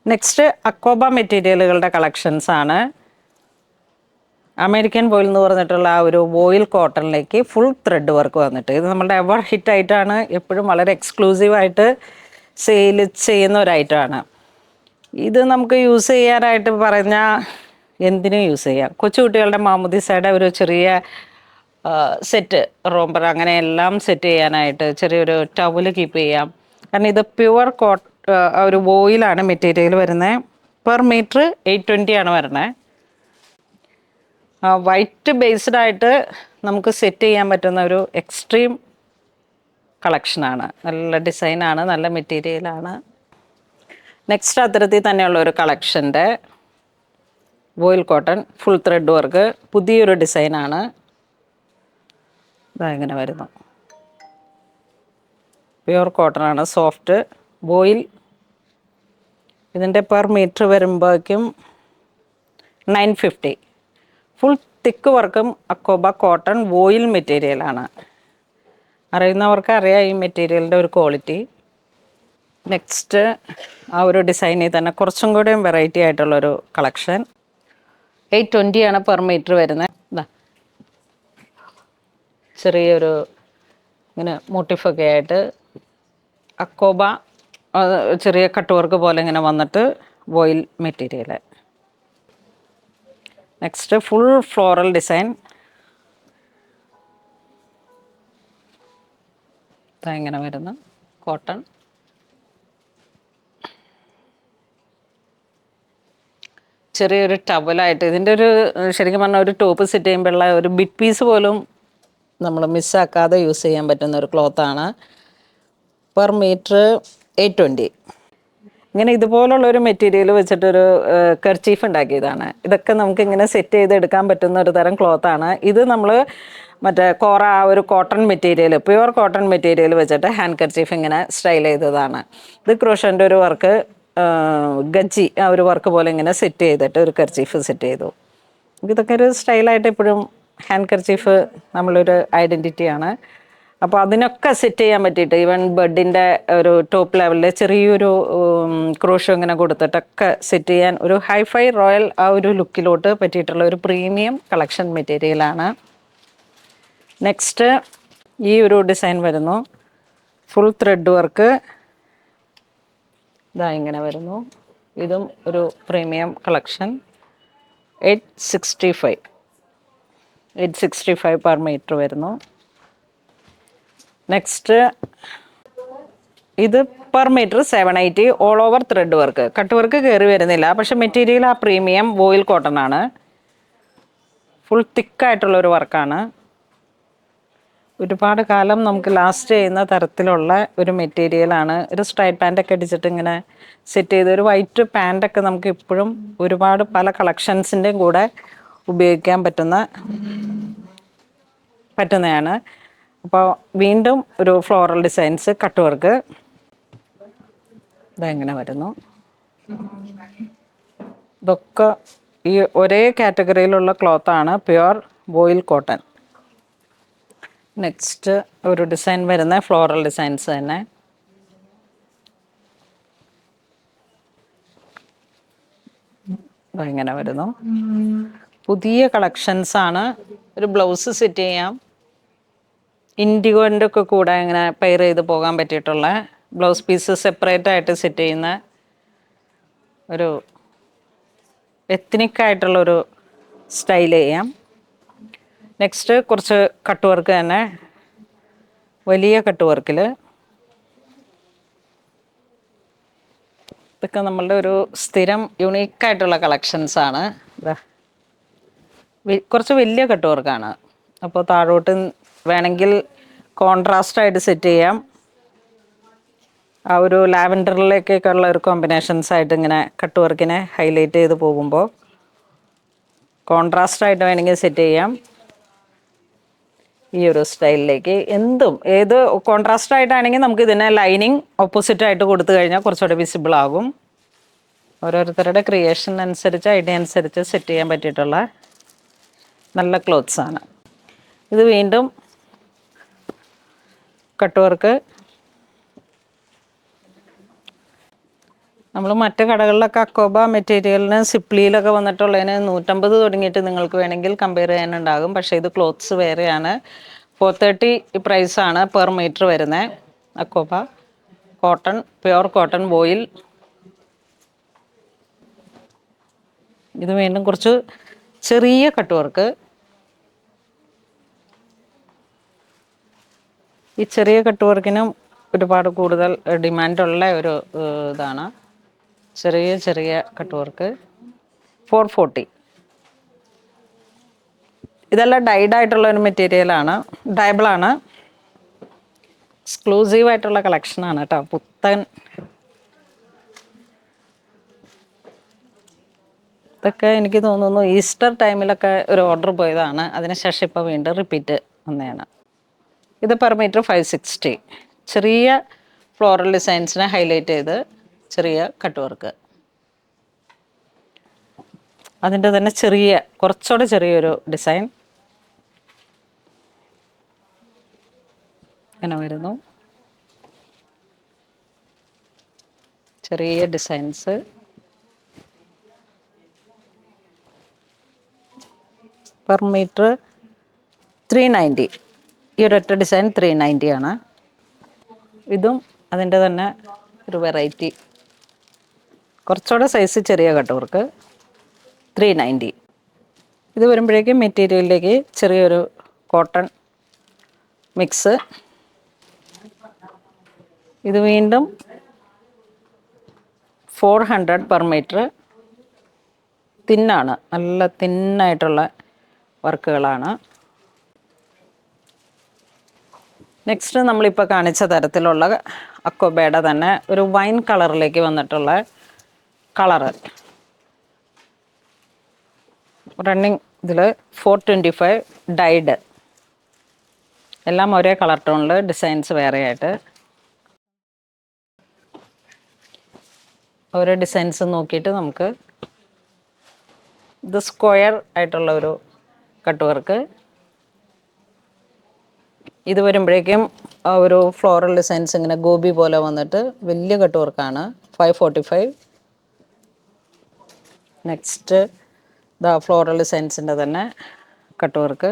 Next അക്കോബ മെറ്റീരിയലുകളുടെ collections ആണ്. American വോയിൽ എന്ന് പറഞ്ഞിട്ടുള്ള ആ ഒരു വോയിൽ കോട്ടണിലേക്ക് ഫുൾ ത്രെഡ് വർക്ക് വന്നിട്ട് ഇത് നമ്മുടെ എവർ ഹിറ്റ് ആയിട്ടാണ്, എപ്പോഴും വളരെ എക്സ്ക്ലൂസീവായിട്ട് സെയിൽ ചെയ്യുന്ന ഒരു ഐറ്റമാണ്. ഇത് നമുക്ക് യൂസ് ചെയ്യാനായിട്ട് പറഞ്ഞാൽ എന്തിനും യൂസ് ചെയ്യാം. കൊച്ചുകുട്ടികളുടെ മാമുദീസയുടെ ഒരു ചെറിയ സെറ്റ് റോംബർ അങ്ങനെയെല്ലാം സെറ്റ് ചെയ്യാനായിട്ട് ചെറിയൊരു ടവല് കീപ്പ് ചെയ്യാം. കാരണം ഇത് പ്യുവർ ഒരു വോയിലാണ് മെറ്റീരിയൽ വരുന്നത്. പെർ മീറ്റർ 820 ആണ് വരുന്നത്. വൈറ്റ് ബേസ്ഡ് ആയിട്ട് നമുക്ക് സെറ്റ് ചെയ്യാൻ പറ്റുന്ന ഒരു എക്സ്ട്രീം കളക്ഷനാണ്. നല്ല ഡിസൈനാണ്, നല്ല മെറ്റീരിയലാണ്. നെക്സ്റ്റ് അത്തരത്തിൽ തന്നെയുള്ള ഒരു കളക്ഷൻ്റെ വോയിൽ കോട്ടൺ ഫുൾ ത്രെഡ് വർക്ക് പുതിയൊരു ഡിസൈനാണ്. ഇങ്ങനെ വരുന്നു. പ്യുവർ കോട്ടൺ ആണ്, സോഫ്റ്റ് വോയിൽ. ഇതിൻ്റെ പെർ മീറ്റർ വരുമ്പോഴേക്കും 950. ഫുൾ തിക്ക് വർക്കും അക്കോബ കോട്ടൺ വോയിൽ മെറ്റീരിയലാണ്. അറിയുന്നവർക്ക് അറിയാം ഈ മെറ്റീരിയലിൻ്റെ ഒരു ക്വാളിറ്റി. നെക്സ്റ്റ് ആ ഒരു ഡിസൈനിൽ തന്നെ കുറച്ചും കൂടെയും വെറൈറ്റി ആയിട്ടുള്ളൊരു കളക്ഷൻ. 820 ആണ് പെർ മീറ്റർ വരുന്നത്. ചെറിയൊരു ഇങ്ങനെ മോട്ടിഫൊക്കെ ആയിട്ട് അക്കോബ ചെറിയ കട്ട് വർക്ക് പോലെ ഇങ്ങനെ വന്നിട്ട് voile material. Next full floral design. ഇങ്ങനെ വരുന്നു കോട്ടൺ. ചെറിയൊരു ടവലായിട്ട് ഇതിൻ്റെ ഒരു ശരിക്കും പറഞ്ഞാൽ ഒരു ടോപ്പ് സെറ്റ് ചെയ്യുമ്പോഴുള്ള ഒരു ബിറ്റ് പീസ് പോലും നമ്മൾ മിസ്സാക്കാതെ യൂസ് ചെയ്യാൻ പറ്റുന്ന ഒരു ക്ലോത്താണ്. Per metre 820. ഇങ്ങനെ ഇതുപോലുള്ളൊരു മെറ്റീരിയൽ വെച്ചിട്ടൊരു കർച്ചീഫ് ഉണ്ടാക്കിയതാണ്. ഇതൊക്കെ നമുക്ക് ഇങ്ങനെ സെറ്റ് ചെയ്തെടുക്കാൻ പറ്റുന്ന ഒരു തരം ക്ലോത്താണ്. ഇത് നമ്മൾ മറ്റേ ഒരു cotton material, pure cotton material വെച്ചിട്ട് ഹാൻഡ് കർച്ചീഫ് ഇങ്ങനെ സ്റ്റൈൽ ചെയ്തതാണ്. ഇത് ക്രോഷൻ്റെ ഒരു വർക്ക്, ഗജ്ജി ആ ഒരു വർക്ക് പോലെ ഇങ്ങനെ സെറ്റ് ചെയ്തിട്ട് ഒരു കർച്ചീഫ് സെറ്റ് ചെയ്തു. ഇതൊക്കെ ഒരു സ്റ്റൈലായിട്ട് എപ്പോഴും ഹാൻഡ് കർച്ചീഫ് നമ്മളൊരു ഐഡൻറ്റിറ്റിയാണ്. അപ്പോൾ അതിനൊക്കെ സെറ്റ് ചെയ്യാൻ പറ്റിയിട്ട് ഈവൻ ബെഡിൻ്റെ ഒരു ടോപ്പ് ലെവലിൽ ചെറിയൊരു ക്രോഷോ ഇങ്ങനെ കൊടുത്തിട്ടൊക്കെ സെറ്റ് ചെയ്യാൻ ഒരു ഹൈഫൈ റോയൽ ആ ഒരു ലുക്കിലോട്ട് പറ്റിയിട്ടുള്ള ഒരു പ്രീമിയം കളക്ഷൻ മെറ്റീരിയലാണ്. നെക്സ്റ്റ് ഈ ഒരു ഡിസൈൻ വരുന്നു. ഫുൾ ത്രെഡ് വർക്ക് ഇങ്ങനെ വരുന്നു. ഇതും ഒരു പ്രീമിയം കളക്ഷൻ. 865 പെർ മീറ്റർ വരുന്നു. നെക്സ്റ്റ് ഇത് per meter 780 all over thread work. Cut work കയറി വരുന്നില്ല, പക്ഷെ മെറ്റീരിയൽ ആ പ്രീമിയം വോയിൽ കോട്ടൺ ആണ്. ഫുൾ തിക്കായിട്ടുള്ളൊരു വർക്കാണ്. ഒരുപാട് കാലം നമുക്ക് ലാസ്റ്റ് ചെയ്യുന്ന തരത്തിലുള്ള ഒരു മെറ്റീരിയലാണ്. ഒരു സ്ട്രൈറ്റ് പാൻറ്റൊക്കെ അടിച്ചിട്ട് ഇങ്ങനെ സെറ്റ് ചെയ്ത് ഒരു വൈറ്റ് പാൻറ്റൊക്കെ നമുക്ക് ഇപ്പോഴും ഒരുപാട് പല കളക്ഷൻസിൻ്റെയും കൂടെ ഉപയോഗിക്കാൻ പറ്റുന്നതാണ്. അപ്പോൾ വീണ്ടും ഒരു ഫ്ലോറൽ ഡിസൈൻസ് കട്ട് വർക്ക് ഇതെങ്ങനെ വരുന്നു. ഇതൊക്കെ ഈ ഒരേ കാറ്റഗറിയിലുള്ള ക്ലോത്താണ്, പ്യുവർ വോയിൽ കോട്ടൺ. നെക്സ്റ്റ് ഒരു ഡിസൈൻ വരുന്ന ഫ്ലോറൽ ഡിസൈൻസ് തന്നെ. ഇങ്ങനെ വരുന്നു. പുതിയ കളക്ഷൻസ് ആണ്. ഒരു ബ്ലൗസ് സെറ്റ് ചെയ്യാം. ഇൻഡിഗോൻ്റെ ഒക്കെ കൂടെ ഇങ്ങനെ പെയർ ചെയ്ത് പോകാൻ പറ്റിയിട്ടുള്ള ബ്ലൗസ് പീസ് സെപ്പറേറ്റ് ആയിട്ട് സെറ്റ് ചെയ്യുന്ന ഒരു എത്നിക്കായിട്ടുള്ളൊരു സ്റ്റൈൽ ചെയ്യാം. നെക്സ്റ്റ് കുറച്ച് കട്ട് വർക്ക് തന്നെ, വലിയ കട്ട് വർക്കിൽ. ഇതൊക്കെ നമ്മളുടെ ഒരു സ്ഥിരം യുണീക്കായിട്ടുള്ള കളക്ഷൻസാണ്. കുറച്ച് വലിയ കട്ട് വർക്കാണ്. അപ്പോൾ താഴോട്ട് വേണമെങ്കിൽ കോൺട്രാസ്റ്റായിട്ട് സെറ്റ് ചെയ്യാം. ആ ഒരു ലാവൻഡറിലേക്കൊക്കെ ഉള്ള ഒരു കോമ്പിനേഷൻസ് ആയിട്ട് ഇങ്ങനെ കട്ട് വർക്കിനെ ഹൈലൈറ്റ് ചെയ്ത് പോകുമ്പോൾ കോൺട്രാസ്റ്റായിട്ട് വേണമെങ്കിൽ സെറ്റ് ചെയ്യാം. ഈ ഒരു സ്റ്റൈലിലേക്ക് ഏത് കോൺട്രാസ്റ്റ് ആയിട്ടാണെങ്കിൽ നമുക്ക് ഇതിനെ ലൈനിങ് ഓപ്പോസിറ്റ് ആയിട്ട് കൊടുത്തു കഴിഞ്ഞാൽ കുറച്ചുകൂടെ വിസിബിൾ ആകും. ഓരോരുത്തരുടെ ക്രിയേഷൻ അനുസരിച്ച്, ഐഡിയ അനുസരിച്ച് സെറ്റ് ചെയ്യാൻ പറ്റിയിട്ടുള്ള നല്ല ക്ലോത്ത്സ് ആണ്. ഇത് വീണ്ടും കട്ട് വർക്ക്. നമ്മൾ മറ്റ് കടകളിലൊക്കെ അക്കോബ മെറ്റീരിയലിന് സിപ്ലിയിലൊക്കെ വന്നിട്ടുള്ളതിന് 150 തുടങ്ങിയിട്ട് നിങ്ങൾക്ക് വേണമെങ്കിൽ കമ്പയർ ചെയ്യാനുണ്ടാകും. പക്ഷേ ഇത് ക്ലോത്ത്സ് വേറെയാണ്. 430 പ്രൈസാണ് പെർ മീറ്റർ വരുന്നത്. അക്കോബ കോട്ടൺ, പ്യുവർ കോട്ടൺ വോയിൽ. ഇത് വീണ്ടും കുറച്ച് ചെറിയ കട്ട് വർക്ക്. ഈ ചെറിയ കട്ട് വർക്കിനും ഒരുപാട് കൂടുതൽ ഡിമാൻഡുള്ള ഒരു ഇതാണ്. ചെറിയ ചെറിയ കട്ട് വർക്ക് 440. ഇതെല്ലാം ഡൈഡ് ആയിട്ടുള്ള ഒരു മെറ്റീരിയലാണ്, ഡയബിളാണ്. എക്സ്ക്ലൂസീവ് ആയിട്ടുള്ള കളക്ഷനാണ് കേട്ടോ, പുത്തൻ. ഇതൊക്കെ എനിക്ക് തോന്നുന്നു ഈസ്റ്റർ ടൈമിലൊക്കെ ഒരു ഓർഡർ പോയതാണ്. അതിനുശേഷം ഇപ്പോൾ വീണ്ടും റിപ്പീറ്റ് വന്നതാണ്. ഇത് പെർ മീറ്റർ 560. ചെറിയ ഫ്ലോറൽ ഡിസൈൻസിനെ ഹൈലൈറ്റ് ചെയ്ത് ചെറിയ കട്ട് വർക്ക്. അതിൻ്റെ തന്നെ ചെറിയ കുറച്ചുകൂടെ ചെറിയൊരു ഡിസൈൻ ഇങ്ങനെ വരുന്നു. ചെറിയ ഡിസൈൻസ്. Per metre 390. ഈ ഒരൊറ്റ ഡിസൈൻ 390 ആണ്. ഇതും അതിൻ്റെ തന്നെ ഒരു വെറൈറ്റി, കുറച്ചുകൂടെ സൈസ് ചെറിയ കട്ട് വർക്ക് 390. ഇത് വരുമ്പോഴേക്കും മെറ്റീരിയലിലേക്ക് ചെറിയൊരു കോട്ടൺ മിക്സ്. ഇത് വീണ്ടും 400 പെർ മീറ്റർ. തിന്നാണ്, നല്ല തിന്നായിട്ടുള്ള വർക്കുകളാണ്. നെക്സ്റ്റ് നമ്മളിപ്പോൾ കാണിച്ച തരത്തിലുള്ള അക്കോബയുടെ തന്നെ ഒരു വൈൻ കളറിലേക്ക് വന്നിട്ടുള്ള കളറ്. റണ്ണിങ് ഇതിൽ 425 ഡൈഡ്. എല്ലാം ഒരേ കളർ ടോണിൽ, ഡിസൈൻസ് വേറെയായിട്ട്. ഓരോ ഡിസൈൻസ് നോക്കിയിട്ട് നമുക്ക് ഇത് സ്ക്വയർ ആയിട്ടുള്ള ഒരു കട്ട് വർക്ക്. ഇത് വരുമ്പോഴേക്കും ഒരു ഫ്ലോറൽ ഡിസൈൻസ് ഇങ്ങനെ ഗോബി പോലെ വന്നിട്ട് വലിയ കട്ട് വർക്കാണ് 545. നെക്സ്റ്റ് ഫ്ലോറൽ ഡിസൈൻസിൻ്റെ തന്നെ കട്ട് വർക്ക്.